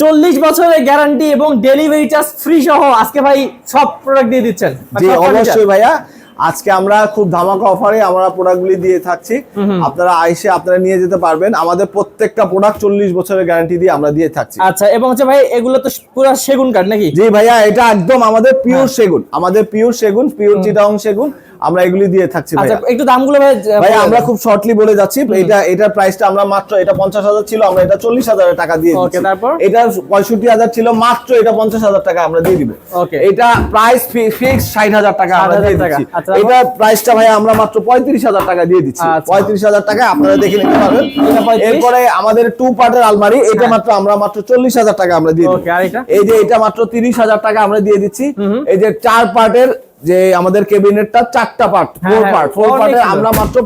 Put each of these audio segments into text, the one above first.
40 বছরের গ্যারান্টি এবং delivery charge free সহ আজকে ভাই সব প্রোডাক্ট দিয়ে দিচ্ছেন। জি অবশ্যই ভাইয়া, আজকে আমরা খুব ধামাকা অফারে আমরা প্রোডাক্টগুলি দিয়ে থাকছি। আপনারা আইসে আপনারা নিয়ে যেতে পারবেন। আমাদের প্রত্যেকটা প্রোডাক্ট 40 বছরের গ্যারান্টি দিয়ে আমরা দিয়ে থাকছি। আচ্ছা, এবং হচ্ছে ভাই এগুলো তো পুরো সেগুন কাঠ নাকি? জি ভাইয়া, এটা একদম আমাদের পিওর সেগুন, আমাদের পিওর সেগুন, পিওর চিটাগং সেগুন, আমরা এগুলি দিয়ে থাকছি ভাইয়া। আচ্ছা, একটু দামগুলো ভাই আমরা খুব শর্টলি বলে যাচ্ছি। এটার প্রাইসটা আমরা মাত্র, এটা 50,000 ছিল, আমরা এটা 40,000 টাকা দিয়ে দিচ্ছি। তারপর এটা 65,000 ছিল, মাত্র এটা 50,000 টাকা আমরা দিয়ে দিব। এটা প্রাইস ফিক্স 60,000 টাকা আমরা দিয়ে দিচ্ছি। এটা প্রাইসটা ভাই আমরা মাত্র 35,000 টাকা দিয়ে দিচ্ছি। 35,000 টাকা আপনারা দেখে নিতে পারবেন। এরপরে আমাদের 2 পার্টের আলমারি, এটা মাত্র আমরা মাত্র 40,000 টাকা আমরা দিয়ে দিচ্ছি। এই যে এটা মাত্র 30,000 টাকা আমরা দিয়ে দিচ্ছি। এই যে 4 পার্টের যে আমাদের ক্যাবিনেটটা 4টা পার্ট, 4 পার্টের আমরা মাত্র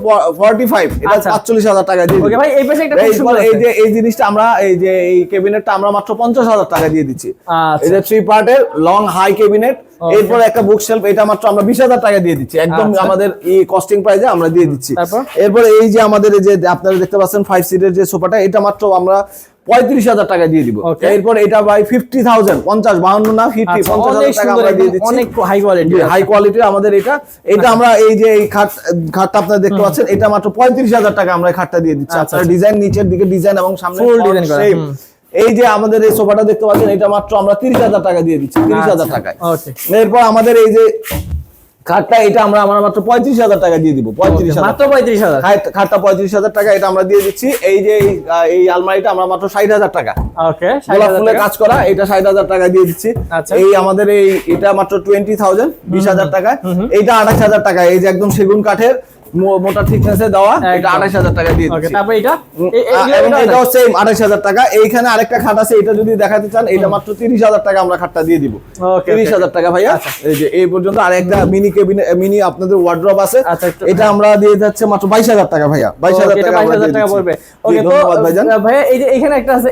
45, এটা 45,000 টাকা দিয়ে দিচ্ছি। ভাই এই পাশে একটা খুব সুন্দর, এই যে এই জিনিসটা আমরা, এই যে এই ক্যাবিনেটটা আমরা মাত্র 50,000 টাকা দিয়ে দিচ্ছি। এই যে 3 পার্টের লং হাই ক্যাবিনেট, এরপর একটা বুক শেলফ, এটা মাত্র আমরা 20,000 টাকা দিয়ে দিচ্ছি। একদম আমাদের এই কস্টিং প্রাইসে আমরা দিয়ে দিচ্ছি। এরপর এই যে আমাদের এই যে আপনারা দেখতে পাচ্ছেন 5 সিটের যে সোফাটা, এটা মাত্র আমরা 35,000 টাকা দিয়ে দিব। এরপর এটা ভাই 50,000, 50 52 না 50, 50,000 টাকা আমরা দিয়ে দিচ্ছি। অনেক হাই কোয়ালিটি, হাই কোয়ালিটির আমাদের এটা আমরা এই যে এই খাটটা আপনারা দেখতে পাচ্ছেন, এটা মাত্র 35,000 টাকা আমরা খাটটা দিয়ে দিচ্ছি। আপনারা ডিজাইন, নিচের দিকে ডিজাইন এবং সামনে ফুল ডিজাইন করা। এই যে আমাদের এই সোফাটা দেখতে পাচ্ছেন, এটা মাত্র আমরা 30,000 টাকা দিয়ে দিচ্ছি, 30,000 টাকায়। এরপর আমাদের এই যে খাটটা, এটা আমরা মাত্র 35,000 টাকা দিয়ে দিব। 35,000, মাত্র 35,000 খাটটা 35,000 টাকা, এটা আমরা দিয়ে দিচ্ছি। এই যে এই আলমারিটা আমরা মাত্র 60,000 টাকা, ওকে, গোলাপ ফুলের কাজ করা, এটা 60,000 টাকা দিয়ে দিচ্ছি। এই আমাদের এটা মাত্র 20,000, 20,000 টাকা। এইটা 28,000 টাকা, এই যে একদম সেগুন কাঠের মোটা থিকনেসে দেওয়া, এটা 28,000 টাকা দিয়ে দিচ্ছি। তারপর এটাও সেম 28,000 টাকা। এইখানে আরেকটা খাট আছে, এটা যদি দেখাতে চান, এটা মাত্র 30,000 টাকা আমরা খাটটা দিয়ে দিব। 30,000 টাকা ভাইয়া। এই যে এই পর্যন্ত আরেকটা মিনি কেবিনেট, মিনি আপনাদের ওয়ার্ড্রপ আছে, এটা আমরা দিয়ে যাচ্ছে মাত্র 22,000 টাকা ভাইয়া। 22,000 টাকা পড়বে। ওকে, ধন্যবাদ ভাইজান। ভাইয়া এই যে এখানে একটা আছে,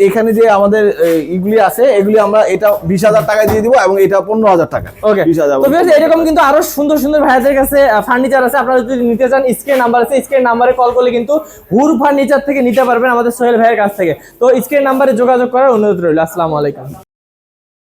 এখানে যে আমাদের ইগুলি আছে, এগুলি আমরা এটা 20,000 টাকা দিয়ে দিব, এবং এটা 15,000 টাকা। ওকে, 20,000। তো ভিউয়ার্স এরকম কিন্তু আরো সুন্দর সুন্দর ভাইয়াদের কাছে ফার্নিচার আছে। আপনারা যদি নিতে চান, স্ক্রিন নাম্বার আছে, স্ক্রিন নাম্বারে কল করলে কিন্তু হুর ফার্নিচার থেকে নিতে পারবেন আমাদের সোহেল ভাইয়ের কাছ থেকে। তো স্ক্রিন নাম্বারে যোগাযোগ করার অনুরোধ রইল। আসসালামু আলাইকুম।